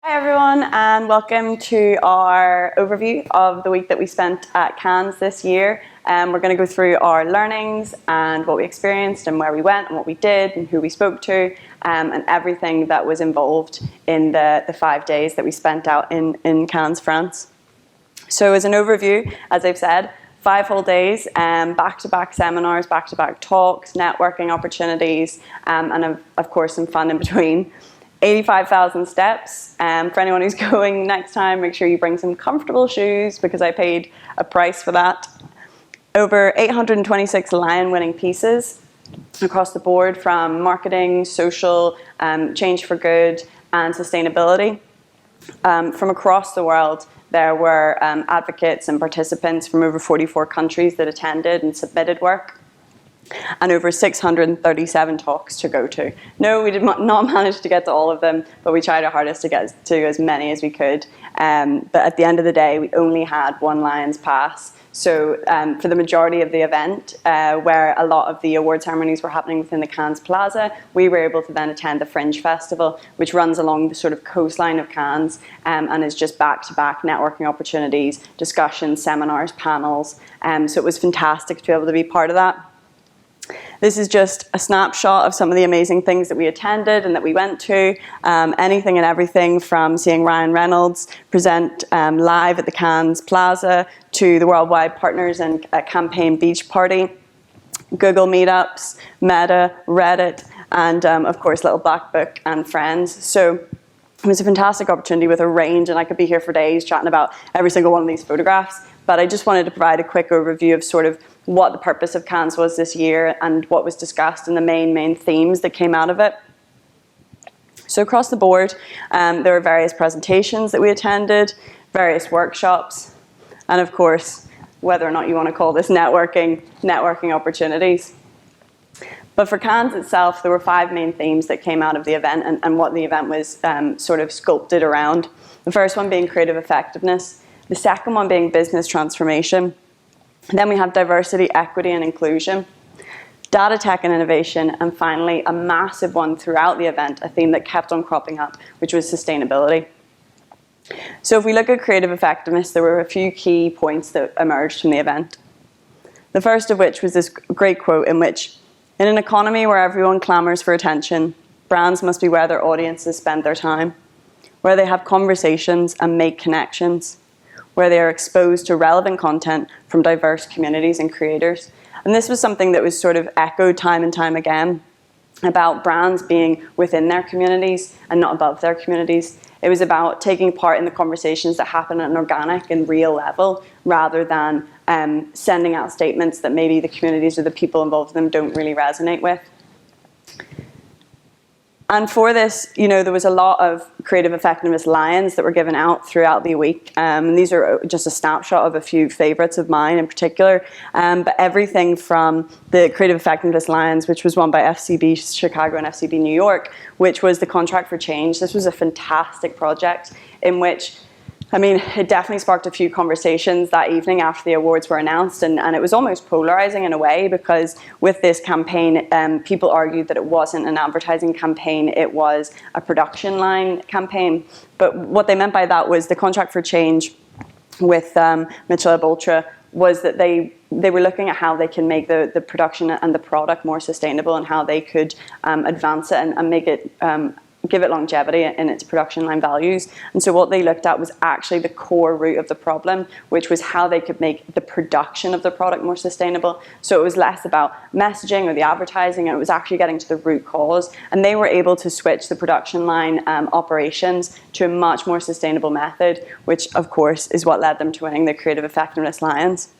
Hi everyone, and welcome to our overview of the week that we spent at Cannes this year. We're going to go through our learnings and what we experienced and where we went and what we did and who we spoke to, and everything that was involved in the 5 days that we spent out in Cannes, France. So as an overview, as I've said, 5 whole days, back-to-back seminars, back-to-back talks, networking opportunities, and of course some fun in between. 85,000 steps. For anyone who's going next time, make sure you bring some comfortable shoes because I paid a price for that. Over 826 Lion-winning pieces across the board from marketing, social, change for good, and sustainability. From across the world, there were advocates and participants from over 44 countries that attended and submitted work, and over 637 talks to go to. No, we did not manage to get to all of them, but we tried our hardest to get to as many as we could. But at the end of the day, we only had one Lions pass. So for the majority of the event, where a lot of the award ceremonies were happening within the Cannes Plaza, we were able to then attend the Fringe Festival, which runs along the sort of coastline of Cannes, and is just back-to-back networking opportunities, discussions, seminars, panels. So it was fantastic to be able to be part of that. This is just a snapshot of some of the amazing things that we attended and that we went to. Anything and everything from seeing Ryan Reynolds present live at the Cannes Plaza to the Worldwide Partners and Campaign Beach Party, Google Meetups, Meta, Reddit, and of course Little Black Book and Friends. So it was a fantastic opportunity with a range, and I could be here for days chatting about every single one of these photographs. But I just wanted to provide a quick overview of sort of what the purpose of Cannes was this year and what was discussed and the main themes that came out of it. So across the board, there were various presentations that we attended, various workshops, and of course, whether or not you want to call this networking opportunities. But for Cannes itself, there were 5 main themes that came out of the event and what the event was sort of sculpted around. The first one being creative effectiveness, the second one being business transformation. Then we have diversity, equity, and inclusion, data tech and innovation, and finally, a massive one throughout the event, a theme that kept on cropping up, which was sustainability. So if we look at creative effectiveness, there were a few key points that emerged from the event. The first of which was this great quote in which, in an economy where everyone clamors for attention, brands must be where their audiences spend their time, where they have conversations and make connections, where they are exposed to relevant content from diverse communities and creators. And this was something that was sort of echoed time and time again about brands being within their communities and not above their communities. It was about taking part in the conversations that happen at an organic and real level rather than sending out statements that maybe the communities or the people involved in them don't really resonate with. And for this, there was a lot of creative effectiveness Lions that were given out throughout the week. And these are just a snapshot of a few favorites of mine in particular. But everything from the Creative Effectiveness Lions, which was won by FCB Chicago and FCB New York, which was the Contract for Change. This was a fantastic project in which, it definitely sparked a few conversations that evening after the awards were announced, and it was almost polarizing in a way because with this campaign, people argued that it wasn't an advertising campaign, it was a production line campaign. But what they meant by that was the Contract for Change with Michelob Ultra was that they were looking at how they can make the production and the product more sustainable and how they could advance it and make it give it longevity in its production line values. And so what they looked at was actually the core root of the problem, which was how they could make the production of the product more sustainable. So it was less about messaging or the advertising, and it was actually getting to the root cause. And they were able to switch the production line operations to a much more sustainable method, which of course is what led them to winning the Creative Effectiveness Lions.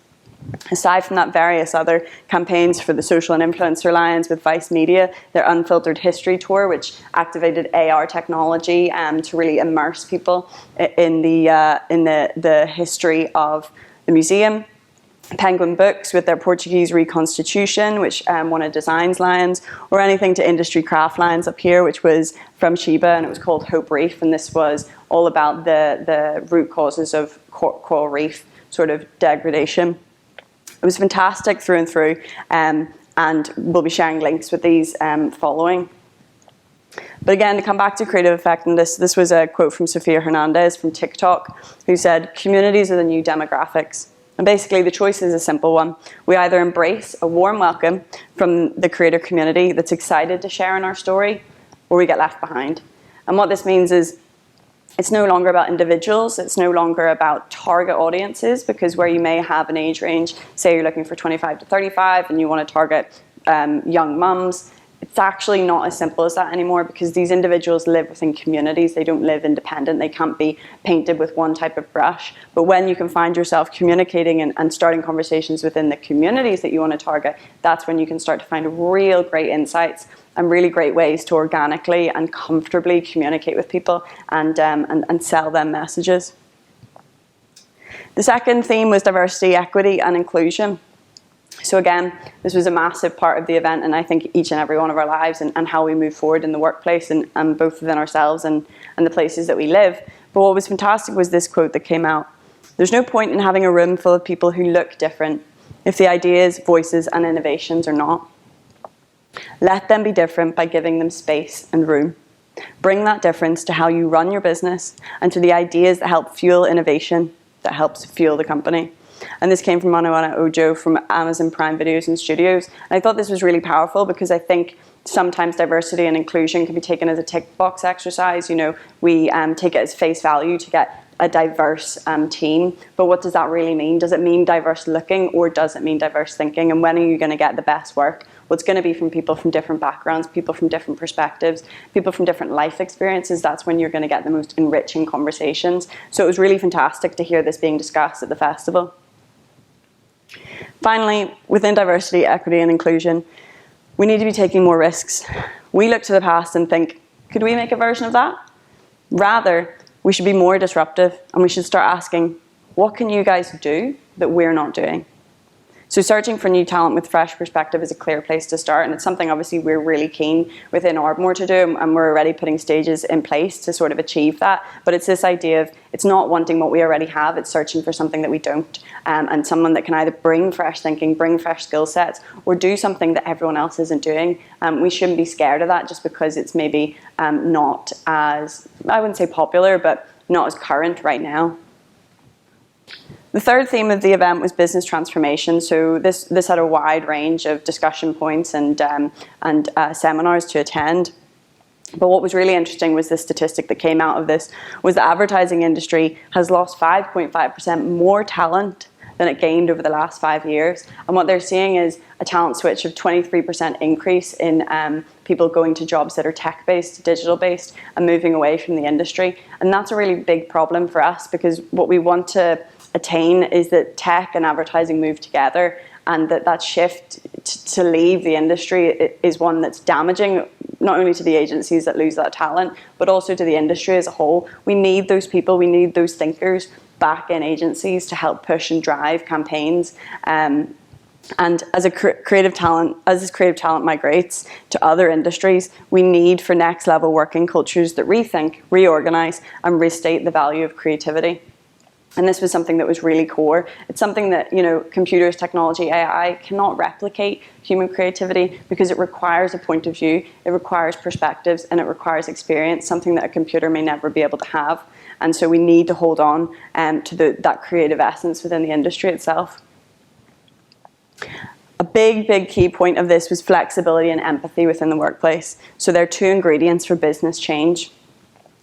Aside from that, various other campaigns for the Social and Influencer Lions with Vice Media, their Unfiltered History Tour, which activated AR technology to really immerse people in the history of the museum. Penguin Books with their Portuguese Reconstitution, which won a Designs Lions, or anything to Industry Craft Lions up here, which was from Chiba, and it was called Hope Reef, and this was all about the root causes of coral reef sort of degradation. It was fantastic through and through, and we'll be sharing links with these following. But again, to come back to creative effectiveness, this was a quote from Sofia Hernandez from TikTok, who said, "Communities are the new demographics." And basically, the choice is a simple one. We either embrace a warm welcome from the creator community that's excited to share in our story, or we get left behind. And what this means is it's no longer about individuals, it's no longer about target audiences, because where you may have an age range, say you're looking for 25 to 35 and you want to target young mums, it's actually not as simple as that anymore, because these individuals live within communities. They don't live independent. They can't be painted with one type of brush. But when you can find yourself communicating and starting conversations within the communities that you want to target, that's when you can start to find real great insights and really great ways to organically and comfortably communicate with people and sell them messages. The second theme was diversity, equity, and inclusion. So again, this was a massive part of the event, and I think each and every one of our lives and how we move forward in the workplace and both within ourselves and the places that we live. But what was fantastic was this quote that came out. "There's no point in having a room full of people who look different if the ideas, voices, and innovations are not. Let them be different by giving them space and room. Bring that difference to how you run your business and to the ideas that help fuel innovation, that helps fuel the company." And this came from Manuela Ojo from Amazon Prime Videos and Studios. And I thought this was really powerful, because I think sometimes diversity and inclusion can be taken as a tick box exercise. You know, we take it as face value to get a diverse team. But what does that really mean? Does it mean diverse looking, or does it mean diverse thinking? And when are you going to get the best work? Well, it's going to be from people from different backgrounds, people from different perspectives, people from different life experiences. That's when you're going to get the most enriching conversations. So it was really fantastic to hear this being discussed at the festival. Finally, within diversity, equity, and inclusion, we need to be taking more risks. We look to the past and think, could we make a version of that? Rather, we should be more disruptive, and we should start asking, what can you guys do that we're not doing? So searching for new talent with fresh perspective is a clear place to start, and it's something obviously we're really keen within Ardmore to do, and we're already putting stages in place to sort of achieve that. But it's this idea of, it's not wanting what we already have, it's searching for something that we don't, and someone that can either bring fresh thinking, bring fresh skill sets, or do something that everyone else isn't doing. We shouldn't be scared of that just because it's maybe not as, I wouldn't say popular, but not as current right now. The third theme of the event was business transformation. So this had a wide range of discussion points and seminars to attend. But what was really interesting was the statistic that came out of this was the advertising industry has lost 5.5% more talent than it gained over the last 5 years. And what they're seeing is a talent switch of 23% increase in people going to jobs that are tech-based, digital-based, and moving away from the industry. And that's a really big problem for us, because what we want to attain is that tech and advertising move together, and that shift to leave the industry is one that's damaging not only to the agencies that lose that talent, but also to the industry as a whole. We need those people, we need those thinkers back in agencies to help push and drive campaigns. And as creative talent migrates to other industries, we need for next level working cultures that rethink, reorganize, and restate the value of creativity. And this was something that was really core. It's something that, you know, computers, technology, AI cannot replicate human creativity, because it requires a point of view, it requires perspectives, and it requires experience, something that a computer may never be able to have. And so we need to hold on to that creative essence within the industry itself. A big key point of this was flexibility and empathy within the workplace. So there are two ingredients for business change.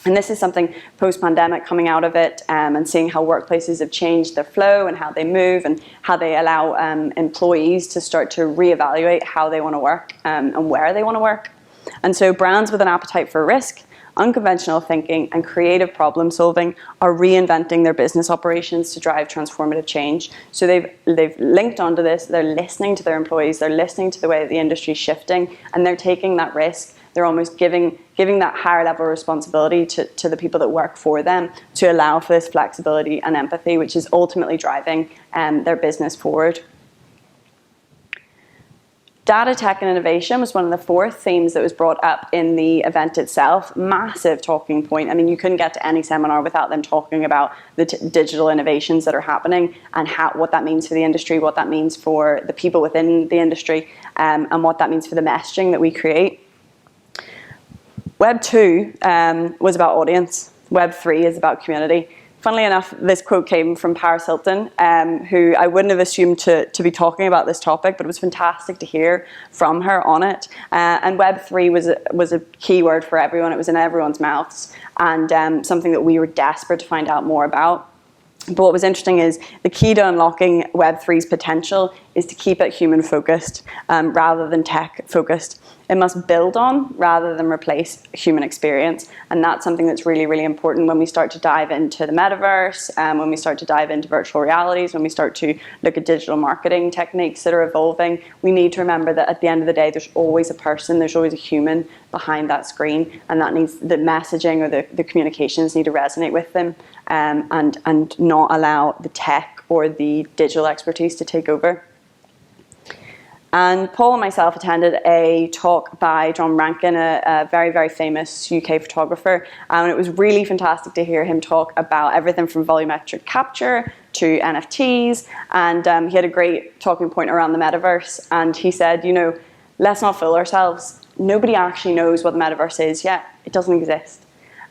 And this is something post-pandemic, coming out of it and seeing how workplaces have changed their flow and how they move and how they allow employees to start to reevaluate how they want to work and where they want to work. And so brands with an appetite for risk, unconventional thinking, and creative problem solving are reinventing their business operations to drive transformative change. So they've linked onto this, they're listening to their employees, they're listening to the way that the industry is shifting, and they're taking that risk. They're almost giving that higher level of responsibility to the people that work for them to allow for this flexibility and empathy, which is ultimately driving their business forward. Data, tech, and innovation was one of the fourth themes that was brought up in the event itself. Massive talking point. I mean, you couldn't get to any seminar without them talking about the digital innovations that are happening and what that means for the industry, what that means for the people within the industry, and what that means for the messaging that we create. Web 2 was about audience. Web 3 is about community. Funnily enough, this quote came from Paris Hilton, who I wouldn't have assumed to be talking about this topic, but it was fantastic to hear from her on it. And Web 3 was a key word for everyone. It was in everyone's mouths, and something that we were desperate to find out more about. But what was interesting is the key to unlocking Web 3's potential is to keep it human focused rather than tech focused. It must build on rather than replace human experience. And that's something that's really, really important when we start to dive into the metaverse, when we start to dive into virtual realities, when we start to look at digital marketing techniques that are evolving. We need to remember that at the end of the day, there's always a person, there's always a human behind that screen, and that needs the messaging or the communications need to resonate with them, and not allow the tech or the digital expertise to take over. And Paul and myself attended a talk by John Rankin, a very, very famous UK photographer. And it was really fantastic to hear him talk about everything from volumetric capture to NFTs. And he had a great talking point around the metaverse. And he said, let's not fool ourselves. Nobody actually knows what the metaverse is yet. It doesn't exist.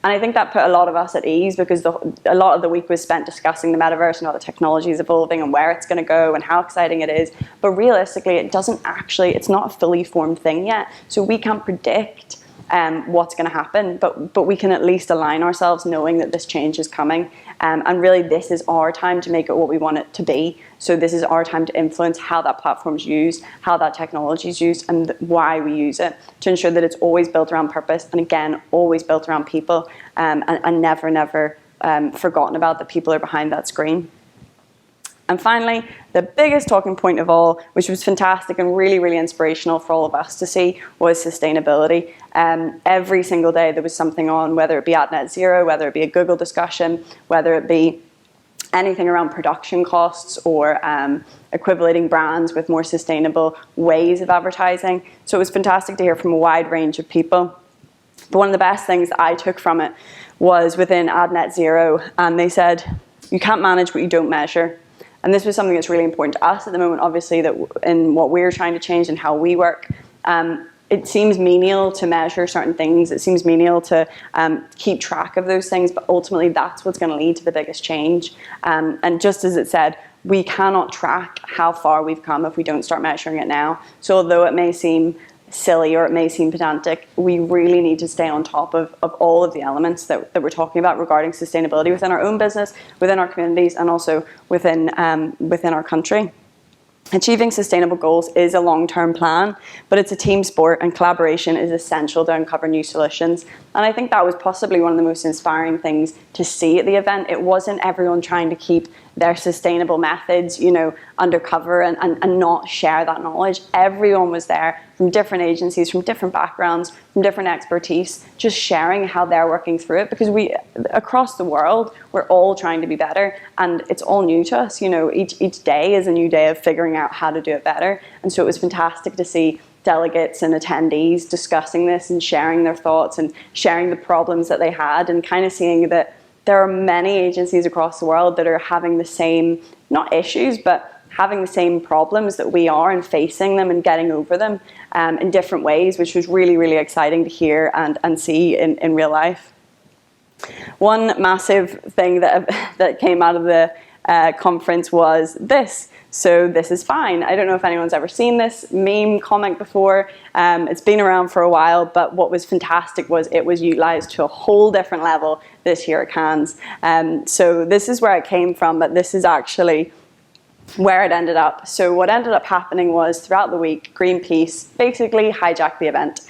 And I think that put a lot of us at ease, because a lot of the week was spent discussing the metaverse and how the technology is evolving and where it's going to go and how exciting it is. But realistically, it's not a fully formed thing yet. So we can't predict what's going to happen, but we can at least align ourselves knowing that this change is coming. And really, this is our time to make it what we want it to be. So this is our time to influence how that platform's used, how that technology is used, and why we use it, to ensure that it's always built around purpose, and again, always built around people, and never forgotten about that people are behind that screen. And finally, the biggest talking point of all, which was fantastic and really, really inspirational for all of us to see, was sustainability. Every single day there was something on, whether it be at net zero, whether it be a Google discussion, whether it be anything around production costs or equivalating brands with more sustainable ways of advertising. So it was fantastic to hear from a wide range of people. But one of the best things that I took from it was within Ad Net Zero, and they said, you can't manage what you don't measure. And this was something that's really important to us at the moment, obviously, that in what we're trying to change and how we work. It seems menial to measure certain things. It seems menial to keep track of those things, but ultimately that's what's going to lead to the biggest change. And just as it said, we cannot track how far we've come if we don't start measuring it now. So although it may seem silly or it may seem pedantic, we really need to stay on top of all of the elements that we're talking about regarding sustainability within our own business, within our communities, and also within our country. Achieving sustainable goals is a long-term plan, but it's a team sport, and collaboration is essential to uncover new solutions. And I think that was possibly one of the most inspiring things to see at the event. It wasn't everyone trying to keep their sustainable methods, undercover and not share that knowledge. Everyone was there from different agencies, from different backgrounds, from different expertise, just sharing how they're working through it, because across the world, we're all trying to be better, and it's all new to us. Each day is a new day of figuring out how to do it better. And so it was fantastic to see delegates and attendees discussing this and sharing their thoughts and sharing the problems that they had, and kind of seeing that there are many agencies across the world that are having the same, not issues, but having the same problems that we are, and facing them and getting over them in different ways, which was really, really exciting to hear and see in real life. One massive thing that came out of the conference was this. So this is fine. I don't know if anyone's ever seen this meme comic before. It's been around for a while, but what was fantastic was it was utilized to a whole different level this year at Cannes. So this is where it came from, but this is actually where it ended up. So what ended up happening was, throughout the week, Greenpeace basically hijacked the event.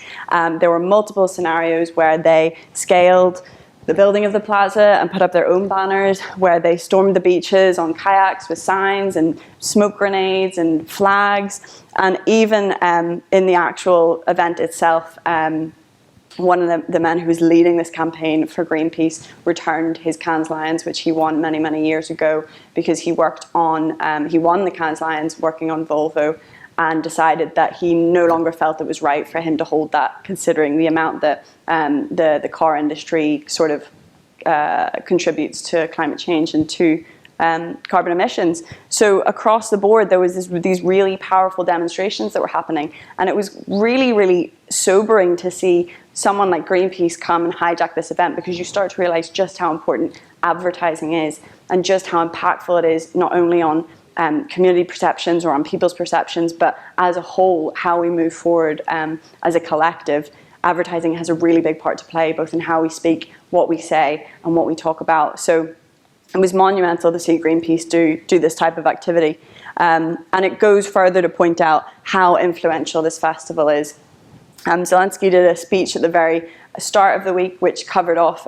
There were multiple scenarios where they scaled the building of the plaza and put up their own banners, where they stormed the beaches on kayaks with signs and smoke grenades and flags. And even in the actual event itself, one of the men who was leading this campaign for Greenpeace returned his Cannes Lions, which he won many, many years ago, because he won the Cannes Lions working on Volvo, and decided that he no longer felt it was right for him to hold that, considering the amount that the car industry sort of contributes to climate change and to carbon emissions. So across the board, there was these really powerful demonstrations that were happening, and it was really, really sobering to see someone like Greenpeace come and hijack this event, because you start to realize just how important advertising is and just how impactful it is, not only on community perceptions or on people's perceptions, but as a whole, how we move forward as a collective. Advertising has a really big part to play, both in how we speak, what we say, and what we talk about. So it was monumental to see Greenpeace do this type of activity. And it goes further to point out how influential this festival is. Zelensky did a speech at the very start of the week, which covered off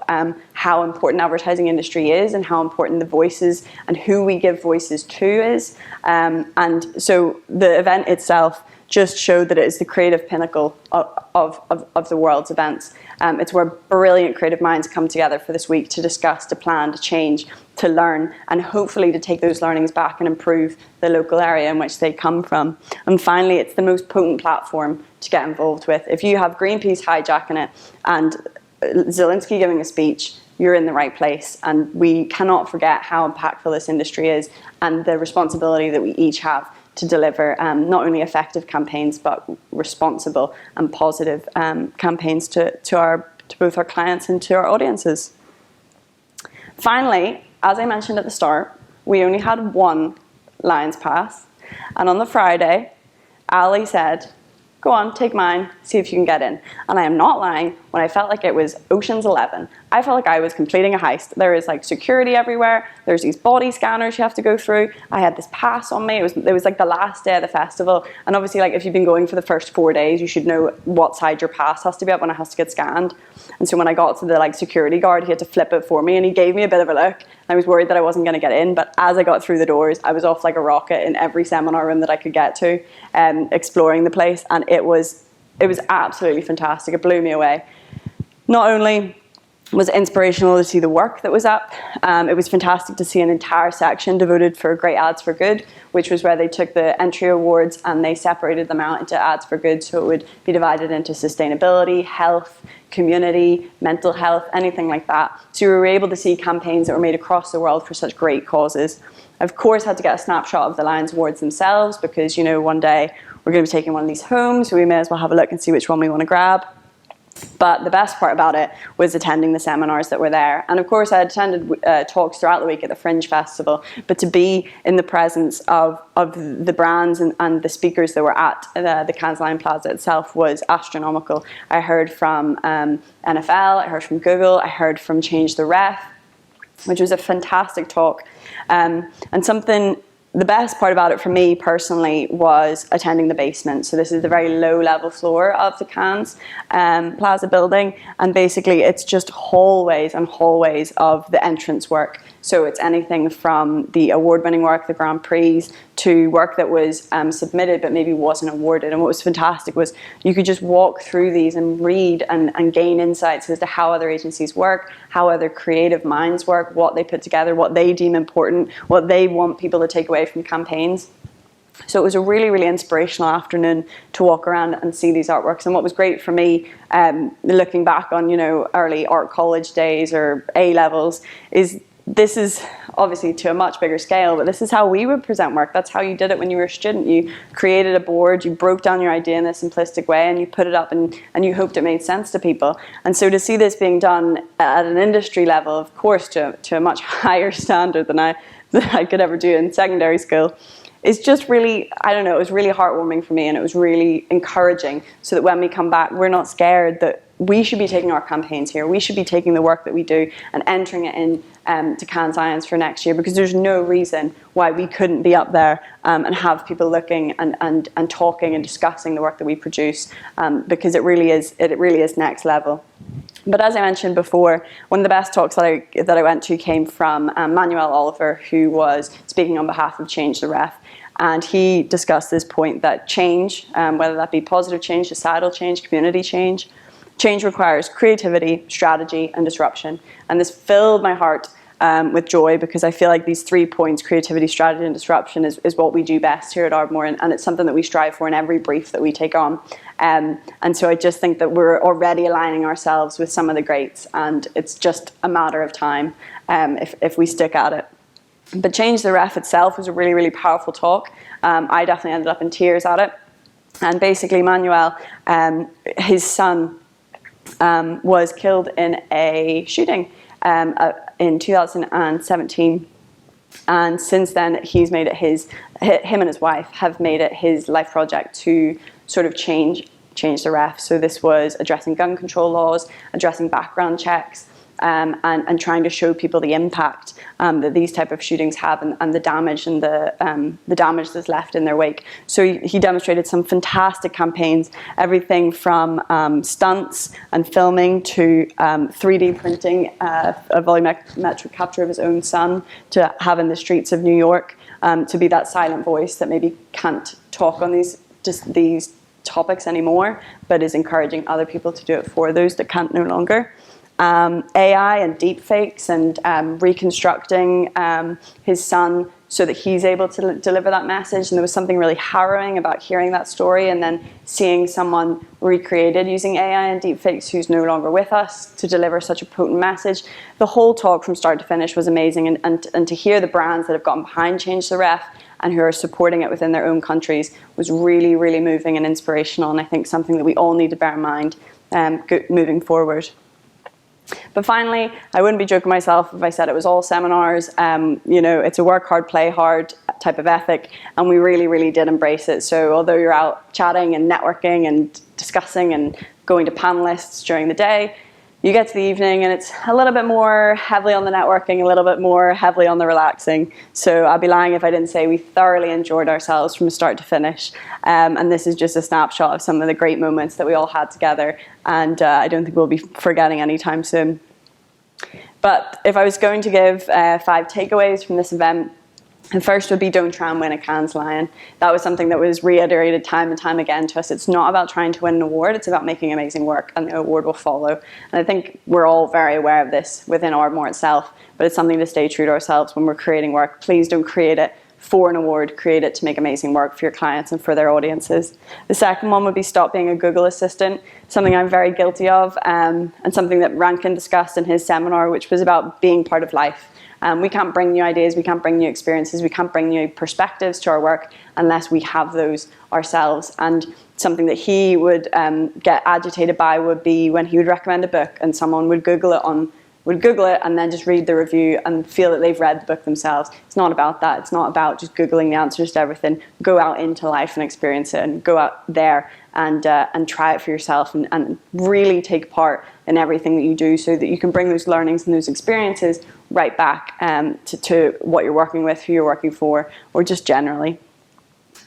how important advertising industry is and how important the voices and who we give voices to is. And so the event itself just showed that it is the creative pinnacle of the world's events. It's where brilliant creative minds come together for this week to discuss, to plan, to change, to learn, and hopefully to take those learnings back and improve the local area in which they come from. And finally, it's the most potent platform to get involved with. If you have Greenpeace hijacking it and Zelensky giving a speech, you're in the right place. And we cannot forget how impactful this industry is and the responsibility that we each have to deliver not only effective campaigns, but responsible and positive campaigns to both our clients and to our audiences. Finally, as I mentioned at the start, we only had one Lions Pass. And on the Friday, Ali said, go on, take mine, see if you can get in. And I am not lying, when I felt like it was Ocean's 11. I felt like I was completing a heist. There is like security everywhere. There's these body scanners you have to go through. I had this pass on me. It was like the last day of the festival. And obviously, like, if you've been going for the first 4 days, you should know what side your pass has to be up when it has to get scanned. And so when I got to the security guard, he had to flip it for me, and he gave me a bit of a look. I was worried that I wasn't going to get in, but as I got through the doors, I was off like a rocket in every seminar room that I could get to, exploring the place, and it was absolutely fantastic. It blew me away. Not only was it inspirational to see the work that was up, it was fantastic to see an entire section devoted for Great Ads for Good, which was where they took the entry awards and they separated them out into Ads for Good, so it would be divided into sustainability, health, community, mental health, anything like that. So we were able to see campaigns that were made across the world for such great causes. I, of course, had to get a snapshot of the Lions Awards themselves because, one day we're going to be taking one of these home, so we may as well have a look and see which one we want to grab. But the best part about it was attending the seminars that were there. And of course, I attended talks throughout the week at the Fringe Festival, but to be in the presence of the brands and the speakers that were at the Cannes Lion Plaza itself was astronomical. I heard from NFL, I heard from Google, I heard from Change the Ref, which was a fantastic talk. And the best part about it for me personally was attending the basement. So this is the very low level floor of the Cannes Plaza building. And basically it's just hallways and hallways of the entrance work. So it's anything from the award-winning work, the Grand Prix, to work that was submitted but maybe wasn't awarded. And what was fantastic was you could just walk through these and read and gain insights as to how other agencies work, how other creative minds work, what they put together, what they deem important, what they want people to take away from campaigns. So it was a really, really inspirational afternoon to walk around and see these artworks. And what was great for me, looking back on, early art college days or A-levels, is this is obviously to a much bigger scale, but this is how we would present work. That's how you did it when you were a student. You created a board, you broke down your idea in a simplistic way, and you put it up and you hoped it made sense to people. And so to see this being done at an industry level, of course, to a much higher standard than I could ever do in secondary school, is just really, it was really heartwarming for me, and it was really encouraging, so that when we come back, we're not scared that we should be taking our campaigns here. We should be taking the work that we do and entering it in to Cannes Lions for next year, because there's no reason why we couldn't be up there and have people looking and talking and discussing the work that we produce, because it really is next level. But as I mentioned before, one of the best talks that I went to came from Manuel Oliver, who was speaking on behalf of Change the Ref. And he discussed this point that change, whether that be positive change, societal change, community change requires creativity, strategy, and disruption. And this filled my heart with joy, because I feel like these 3 points, creativity, strategy, and disruption, is what we do best here at Ardmore, and it's something that we strive for in every brief that we take on. And so I just think that we're already aligning ourselves with some of the greats, and it's just a matter of time if we stick at it. But Change the Ref itself was a really, really powerful talk. I definitely ended up in tears at it. And basically, Manuel, his son was killed in a shooting in 2017. And since then, he's made it him and his wife have made it his life project to sort of change the ref. So this was addressing gun control laws, addressing background checks, and trying to show people the impact that these type of shootings have, and the damage and the damage that's left in their wake. So he demonstrated some fantastic campaigns, everything from stunts and filming to 3D printing a volumetric capture of his own son, to have in the streets of New York, to be that silent voice that maybe can't talk on these topics anymore, but is encouraging other people to do it for those that can't no longer. AI and deepfakes and reconstructing his son so that he's able to deliver that message. And there was something really harrowing about hearing that story and then seeing someone recreated using AI and deepfakes who's no longer with us to deliver such a potent message. The whole talk from start to finish was amazing, and to hear the brands that have gotten behind Change the Ref and who are supporting it within their own countries was really, really moving and inspirational, and I think something that we all need to bear in mind moving forward. But finally, I wouldn't be joking myself if I said it was all seminars. It's a work hard, play hard type of ethic, and we really, really did embrace it. So although you're out chatting and networking and discussing and going to panelists during the day, you get to the evening and it's a little bit more heavily on the networking, a little bit more heavily on the relaxing. So I'd be lying if I didn't say we thoroughly enjoyed ourselves from start to finish. And this is just a snapshot of some of the great moments that we all had together. And I don't think we'll be forgetting anytime soon. But if I was going to give 5 takeaways from this event, the first would be don't try and win a Cannes Lion. That was something that was reiterated time and time again to us. It's not about trying to win an award, it's about making amazing work, and the award will follow. And I think we're all very aware of this within Ardmore itself, but it's something to stay true to ourselves when we're creating work. Please don't create it for an award, create it to make amazing work for your clients and for their audiences. The second one would be stop being a Google assistant, something I'm very guilty of, and something that Rankin discussed in his seminar, which was about being part of life. We can't bring new ideas, we can't bring new experiences, we can't bring new perspectives to our work unless we have those ourselves. And something that he would get agitated by would be when he would recommend a book and someone would Google it and then just read the review and feel that they've read the book themselves. It's not about that. It's not about just Googling the answers to everything. Go out into life and experience it, and go out there and try it for yourself, and really take part in everything that you do so that you can bring those learnings and those experiences right back to what you're working with, who you're working for, or just generally.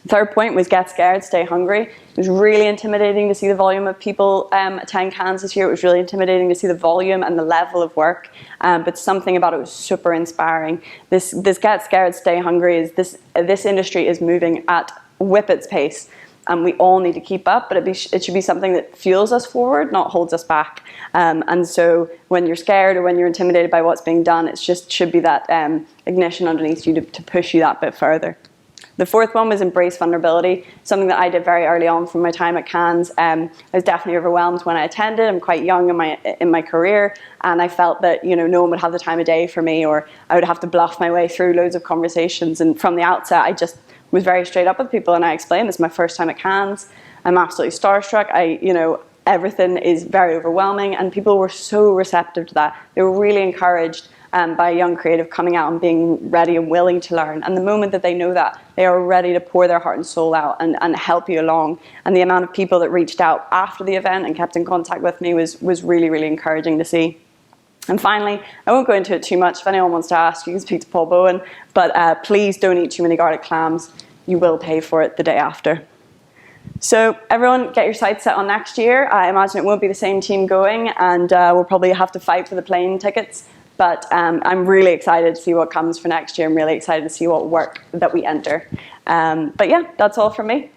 Third point was get scared, stay hungry. It was really intimidating to see the volume of people attend Cannes this year. It was really intimidating to see the volume and the level of work, but something about it was super inspiring. This get scared, stay hungry is this industry is moving at whippet's pace, and we all need to keep up, but it should be something that fuels us forward, not holds us back. And so when you're scared or when you're intimidated by what's being done, it just should be that ignition underneath you to push you that bit further. The fourth one was embrace vulnerability, something that I did very early on from my time at Cannes. I was definitely overwhelmed when I attended. I'm quite young in my career, and I felt that no one would have the time of day for me, or I would have to bluff my way through loads of conversations. And from the outset, I just was very straight up with people, and I explained this is my first time at Cannes. I'm absolutely starstruck. Everything is very overwhelming, and people were so receptive to that. They were really encouraged by a young creative coming out and being ready and willing to learn. And the moment that they know that, they are ready to pour their heart and soul out and help you along. And the amount of people that reached out after the event and kept in contact with me was really, really encouraging to see. And finally, I won't go into it too much. If anyone wants to ask, you can speak to Paul Bowen. But please don't eat too many garlic clams. You will pay for it the day after. So everyone, get your sights set on next year. I imagine it won't be the same team going, and we'll probably have to fight for the plane tickets. But I'm really excited to see what comes for next year. I'm really excited to see what work that we enter. But yeah, that's all from me.